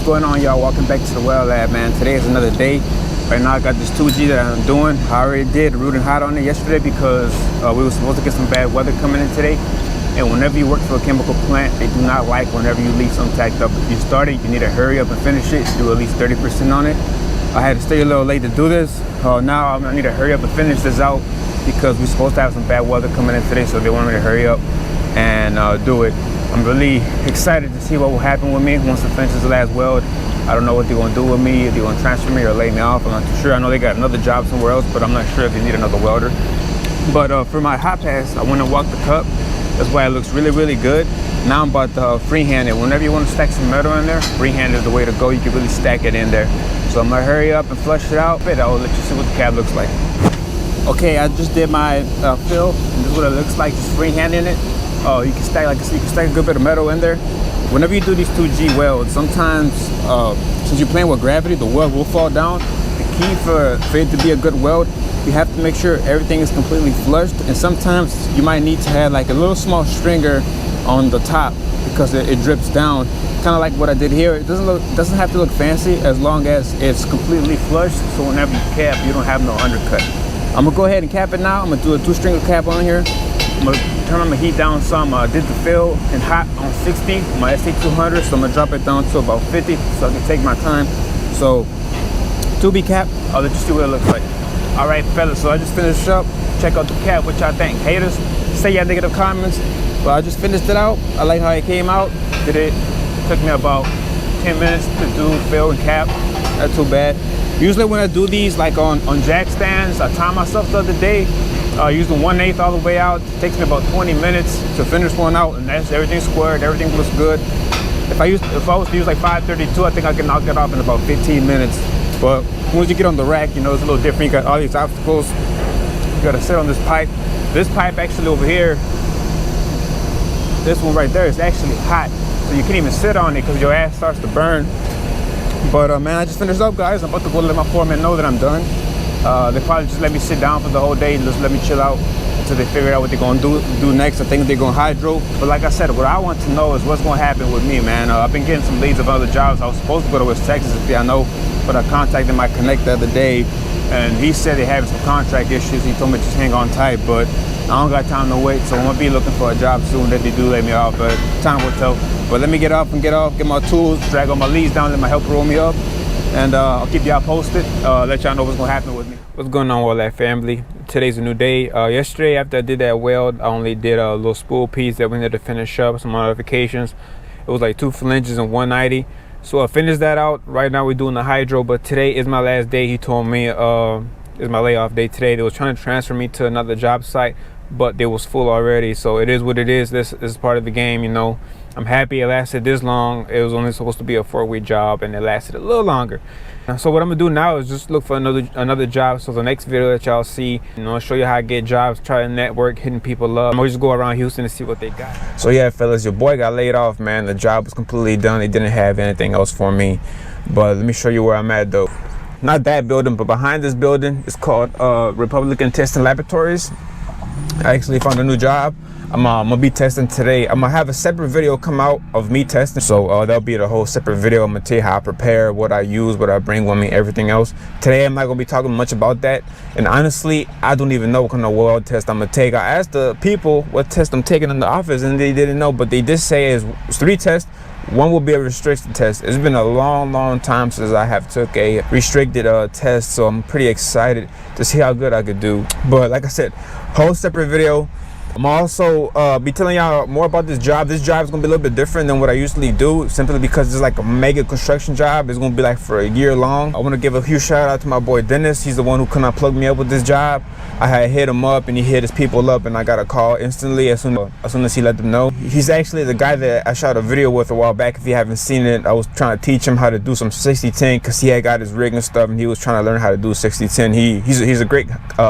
going on, y'all? Welcome back to the WeldLab, man. Today is another day. Right now I got this 2G that I'm doing. I already did rooting hot on it yesterday because we were supposed to get some bad weather coming in today. And whenever you work for a chemical plant, they do not like whenever you leave something tacked up. If you start it, you need to hurry up and finish it. Do at least 30% on it. I had to stay a little late to do this. Now I need to hurry up and finish this out because we're supposed to have some bad weather coming in today, so they want me to hurry up and do it. I'm really excited to see what will happen with me once I finish this last weld. I don't know what they're going to do with me, if they're going to transfer me or lay me off. I'm not too sure. I know they got another job somewhere else, but I'm not sure if they need another welder. But for my hot pass, I went and walked the cup. That's why it looks really, really good. Now I'm about to freehand it. Whenever you want to stack some metal in there, freehand is the way to go. You can really stack it in there. So I'm going to hurry up and flush it out. I'll let you see what the cab looks like. Okay, I just did my fill. And this is what it looks like, just freehanding it. You can stack, like I said, you can stack a good bit of metal in there. Whenever you do these 2G welds, sometimes since you're playing with gravity, the weld will fall down. The key for it to be a good weld, you have to make sure everything is completely flushed. And sometimes you might need to have like a little small stringer on the top because it drips down. Kind of like what I did here. It doesn't have to look fancy as long as it's completely flushed. So whenever you cap, you don't have no undercut. I'm gonna go ahead and cap it now. I'm gonna do a 2-stringer cap on here. I'm gonna turn on my heat down some. I did the fill in hot on 60, my SA200, so I'm gonna drop it down to about 50 so I can take my time. So 2B cap, I'll let you see what it looks like. All right, fellas, so I just finished up. Check out the cap, what y'all think. Haters, say y'all negative comments, but I just finished it out. I like how it came out. It took me about 10 minutes to do fill and cap. Not too bad. Usually when I do these like on jack stands, I time myself the other day. Using 1/8 all the way out. It takes me about 20 minutes to finish one out, and that's everything squared, everything looks good. If I was to use like 532, I think I can knock it off in about 15 minutes. But once you get on the rack, you know, it's a little different. You got all these obstacles. You gotta sit on this pipe. This pipe actually over here, this one right there is actually hot. So you can't even sit on it because your ass starts to burn. But man, I just finished up, guys. I'm about to go let my foreman know that I'm done. They probably just let me sit down for the whole day and just let me chill out until they figure out what they're gonna do next. I think they're gonna hydro. But like I said, what I want to know is what's gonna happen with me, man. I've been getting some leads of other jobs. I was supposed to go to West Texas, if y'all know, but I contacted my connect the other day, and he said they're having some contract issues. He told me just hang on tight, but I don't got time to wait, so I'm gonna be looking for a job soon that they do let me off, but time will tell. But let me get off, get my tools, drag all my leads down, let my helper roll me up, and I'll keep y'all posted, let y'all know what's gonna happen with me. What's going on, WeldLab family? Today's a new day. Yesterday after I did that weld, I only did a little spool piece that we needed to finish up, some modifications. It was like 2 flanges and 190. So I finished that out. Right now we're doing the hydro, but today is my last day. He told me it's my layoff day today. They was trying to transfer me to another job site, but they was full already. So it is what it is. This is part of the game, you know. I'm happy it lasted this long. It was only supposed to be a 4-week job, and it lasted a little longer. So what I'm gonna do now is just look for another job. So the next video that y'all see, you know, show you how I get jobs, try to network, hitting people up. I'm gonna just go around Houston and see what they got. So yeah, fellas, your boy got laid off, man. The job was completely done. They didn't have anything else for me. But let me show you where I'm at though. Not that building, but behind this building. It's called Republican Testing Laboratories. I actually found a new job. I'm gonna be testing today. I'm gonna have a separate video come out of me testing, so that'll be the whole separate video. I'm gonna tell you how I prepare, what I use, what I bring with me, everything else. Today I'm not gonna be talking much about that, and honestly I don't even know what kind of weld test I'm gonna take. I asked the people what test I'm taking in the office, and they didn't know, but they did say it's 3 tests. One will be a restricted test. It's been a long time since I have took a restricted test, so I'm pretty excited to see how good I could do. But like I said, whole separate video. I'm also be telling y'all more about this job. This job is gonna be a little bit different than what I usually do, simply because it's like a mega construction job. It's gonna be like for a year long. I want to give a huge shout out to my boy Dennis. He's the one who could not plug me up with this job. I had hit him up and he hit his people up, and I got a call instantly as soon as he let them know. He's actually the guy that I shot a video with a while back. If you haven't seen it, I was trying to teach him how to do some 60-10 because he had got his rig and stuff, and he was trying to learn how to do 60-10. He's a great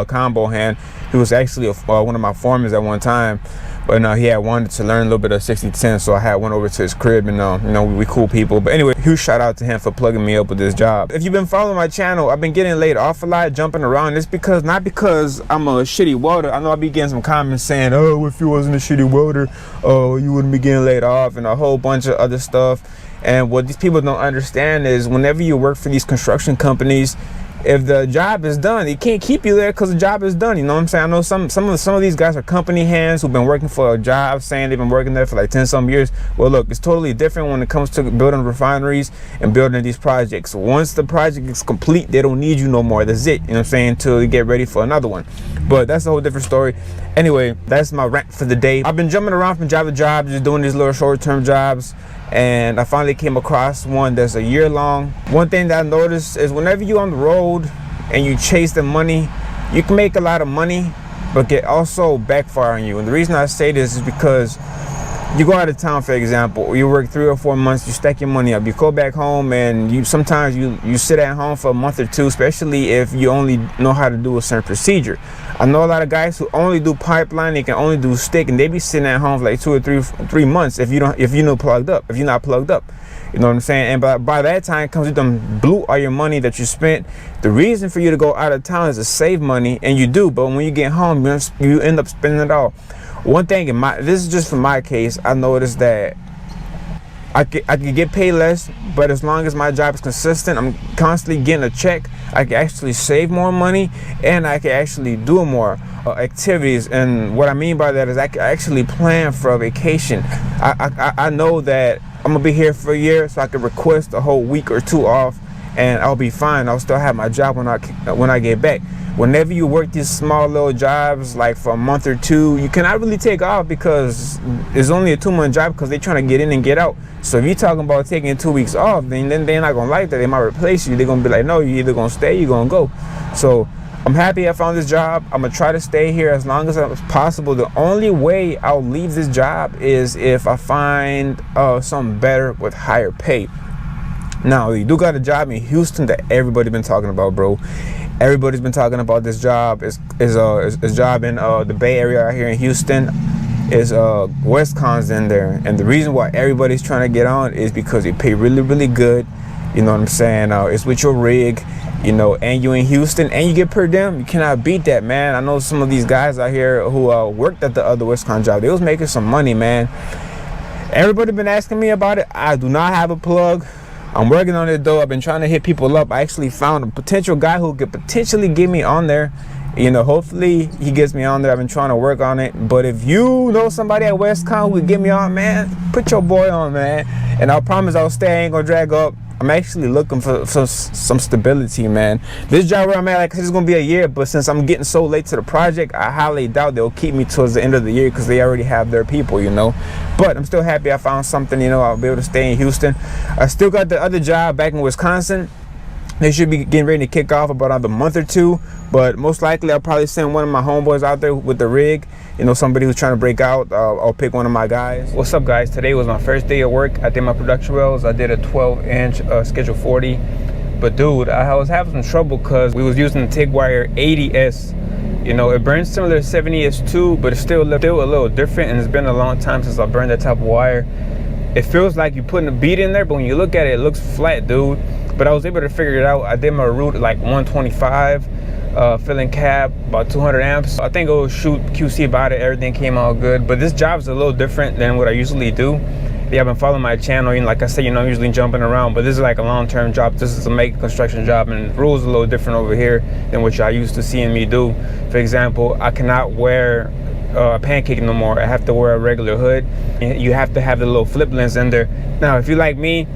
combo hand. He was actually one of my foremen at one time, but he had wanted to learn a little bit of 60-10, so I had went over to his crib, and you know, we cool people. But anyway, huge shout out to him for plugging me up with this job. If you've been following my channel, I've been getting laid off a lot, jumping around. It's because, not because I'm a shitty welder. I know I be getting some comments saying, oh, if you wasn't a shitty welder, you wouldn't be getting laid off, and a whole bunch of other stuff. And what these people don't understand is whenever you work for these construction companies, if the job is done, they can't keep you there because the job is done. You know what I'm saying? I know some of these guys are company hands who've been working for a job, saying they've been working there for like 10 some years. Well, look, it's totally different when it comes to building refineries and building these projects. Once the project is complete, they don't need you no more. That's it. You know what I'm saying? Until you get ready for another one. But that's a whole different story. Anyway, that's my rant for the day. I've been jumping around from job to job, just doing these little short-term jobs. And I finally came across one that's a year long. One thing that I noticed is whenever you're on the road and you chase the money, you can make a lot of money, but get also backfire on you. And the reason I say this is because you go out of town, for example, you work 3 or 4 months, you stack your money up, you go back home, and you sometimes you sit at home for a month or two, especially if you only know how to do a certain procedure. I know a lot of guys who only do pipeline, they can only do stick, and they be sitting at home for like 2 or 3 months if you're not plugged up. You know what I'm saying? And by that time comes you done blew all your money that you spent. The reason for you to go out of town is to save money, and you do, but when you get home, you end up spending it all. One thing this is just for my case, I noticed that I could get paid less, but as long as my job is consistent, I'm constantly getting a check, I can actually save more money, and I can actually do more activities. And what I mean by that is I can actually plan for a vacation. I know that I'm gonna be here for a year, so I can request a whole week or 2 off, and I'll be fine. I'll still have my job when I get back. Whenever you work these small little jobs, like for a month or 2, you cannot really take off because it's only a 2-month job because they're trying to get in and get out. So if you're talking about taking 2 weeks off, then they're not gonna like that. They might replace you. They're gonna be like, no, you're either gonna stay, you're gonna go. So I'm happy I found this job. I'm gonna try to stay here as long as it's possible. The only way I'll leave this job is if I find something better with higher pay. Now, you do got a job in Houston that everybody's been talking about, bro. Everybody's been talking about this job. Is job in the Bay Area out here in Houston. Is Wisconsin there, and the reason why everybody's trying to get on is because they pay really, really good. You know what I'm saying? It's with your rig, you know, and you in Houston, and you get per diem. You cannot beat that, man. I know some of these guys out here who worked at the other Wisconsin job. They was making some money, man. Everybody been asking me about it. I do not have a plug. I'm working on it though. I've been trying to hit people up. I actually found a potential guy who could potentially get me on there. You know, hopefully he gets me on there. I've been trying to work on it. But if you know somebody at Westcon who could get me on, man, put your boy on, man. And I promise I'll stay. I ain't gonna drag up. I'm actually looking for some stability, man. This job where I'm at, like, it's gonna be a year, but since I'm getting so late to the project, I highly doubt they'll keep me towards the end of the year because they already have their people, you know. But I'm still happy I found something, you know. I'll be able to stay in Houston. I still got the other job back in Wisconsin. They should be getting ready to kick off about another month or 2, but most likely I'll probably send one of my homeboys out there with the rig. You know, somebody who's trying to break out. I'll pick one of my guys. What's up, guys? Today was my first day of work. I did my production welds. I did a 12-inch schedule 40. But dude, I was having some trouble because we was using the TIG wire 80S. You know, it burns similar to 70S too, but it's still a little different, and it's been a long time since I burned that type of wire. It feels like you're putting a bead in there, but when you look at it, it looks flat, dude. But I was able to figure it out. I did my root at like 125, filling cap, about 200 amps. I think it was shoot QC about it. Everything came out good. But this job is a little different than what I usually do. If you haven't followed my channel, you know, like I said, you know, I'm usually jumping around, but this is like a long-term job. This is a make construction job, and the rules are a little different over here than what y'all used to seeing me do. For example, I cannot wear a pancake no more. I have to wear a regular hood. You have to have the little flip lens in there. Now, if you like me,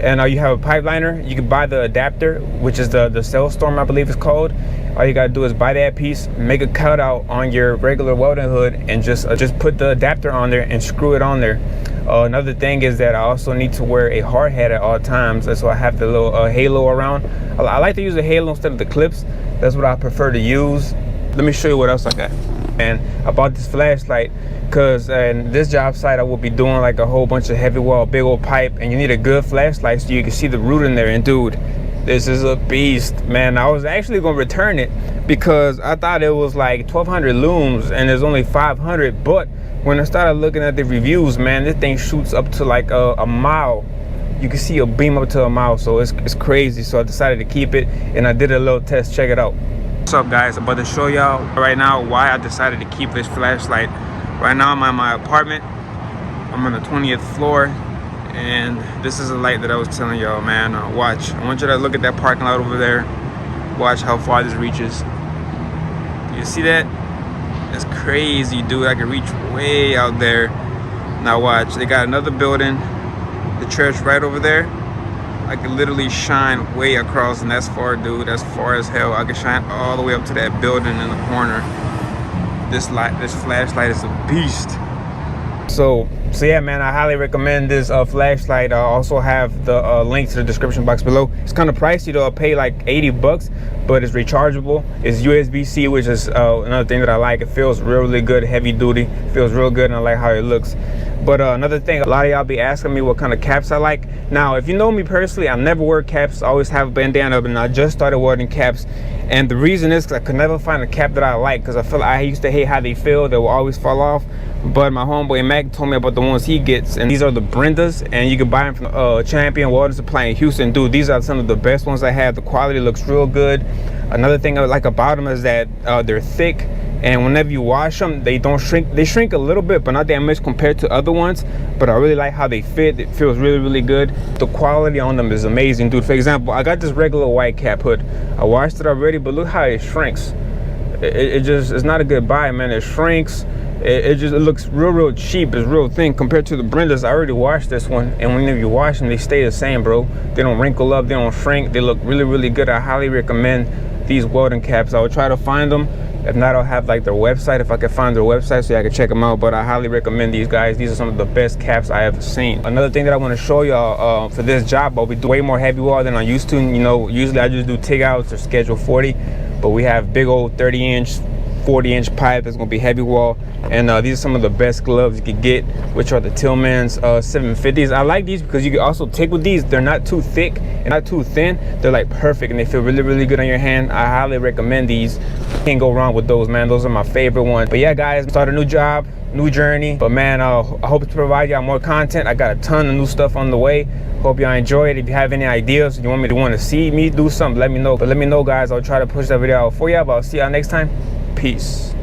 and you have a pipeliner, you can buy the adapter, which is the Sellstorm, I believe it's called. All you gotta do is buy that piece, make a cutout on your regular welding hood, and just put the adapter on there and screw it on there. Another thing is that I also need to wear a hard hat at all times. That's why I have the little halo around. I like to use a halo instead of the clips. That's what I prefer to use. Let me show you what else I got. And I bought this flashlight because in this job site I will be doing like a whole bunch of heavy weld, big old pipe, and you need a good flashlight so you can see the root in there. And dude, this is a beast, man. I was actually gonna return it because I thought it was like 1,200 looms and there's only 500. But when I started looking at the reviews, man, this thing shoots up to like a mile. You can see a beam up to a mile, so it's crazy. So I decided to keep it, and I did a little test. Check it out. What's up, guys? I'm about to show y'all right now why I decided to keep this flashlight. Right now I'm at my apartment. I'm on the 20th floor, And this is a light that I was telling y'all, man. Watch. I want you to look at that parking lot over there. Watch how far this reaches. You see that? That's crazy, dude. I can reach way out there. Now watch. They got another building, the church right over there. I can literally shine way across, and that's far, dude. That's far as hell. I can shine all the way up to that building in the corner. This flashlight is a beast. So yeah, man, I highly recommend this flashlight. I also have the link to the description box below. It's kind of pricey though. I pay like 80 bucks, but it's rechargeable. It's USB-C, which is another thing that I like. It feels really good, heavy duty. Feels real good, and I like how it looks. But another thing, a lot of y'all be asking me what kind of caps I like. Now, if you know me personally, I never wear caps. I always have a bandana up, and I just started wearing caps. And the reason is because I could never find a cap that I like, because I feel like I used to hate how they feel. They will always fall off. But my homeboy Mac told me about the ones he gets, and these are the Brendas, and you can buy them from Champion Welding Supply in Houston. Dude, these are some of the best ones I have. The quality looks real good. Another thing I like about them is that they're thick, and whenever you wash them, they don't shrink. They shrink a little bit, but not that much compared to other ones. But I really like how they fit. It feels really good. The quality on them is amazing, dude. For example, I got this regular white cap hood. I washed it already, but look how it shrinks. It's not a good buy, man. It shrinks. It looks real cheap. It's real thin compared to the Brendas. I already washed this one, and whenever you wash them, they stay the same, bro. They don't wrinkle up, they don't shrink. They look really good. I highly recommend these welding caps. I will try to find them. If not, I'll have like their website, if I can find their website, so I can check them out. But I highly recommend these guys. These are some of the best caps I have seen. Another thing that I want to show y'all for this job, I'll be doing way more heavy wall than I used to. You know, usually I just do TIG outs or schedule 40, but we have big old 30-inch 40-inch pipe that's going to be heavy wall. And these are some of the best gloves you could get, which are the Tillman's 750s. I like these because you can also TIG with these. They're not too thick and not too thin. They're like perfect, and they feel really good on your hand. I highly recommend these. Can't go wrong with those, man. Those are my favorite ones. But yeah, guys, start a new job, new journey. But man, I hope to provide y'all more content. I got a ton of new stuff on the way. Hope y'all enjoy it. If you have any ideas, you want to see me do something, let me know. But let me know, guys. I'll try to push that video out for y'all. But I'll see y'all next time. Peace.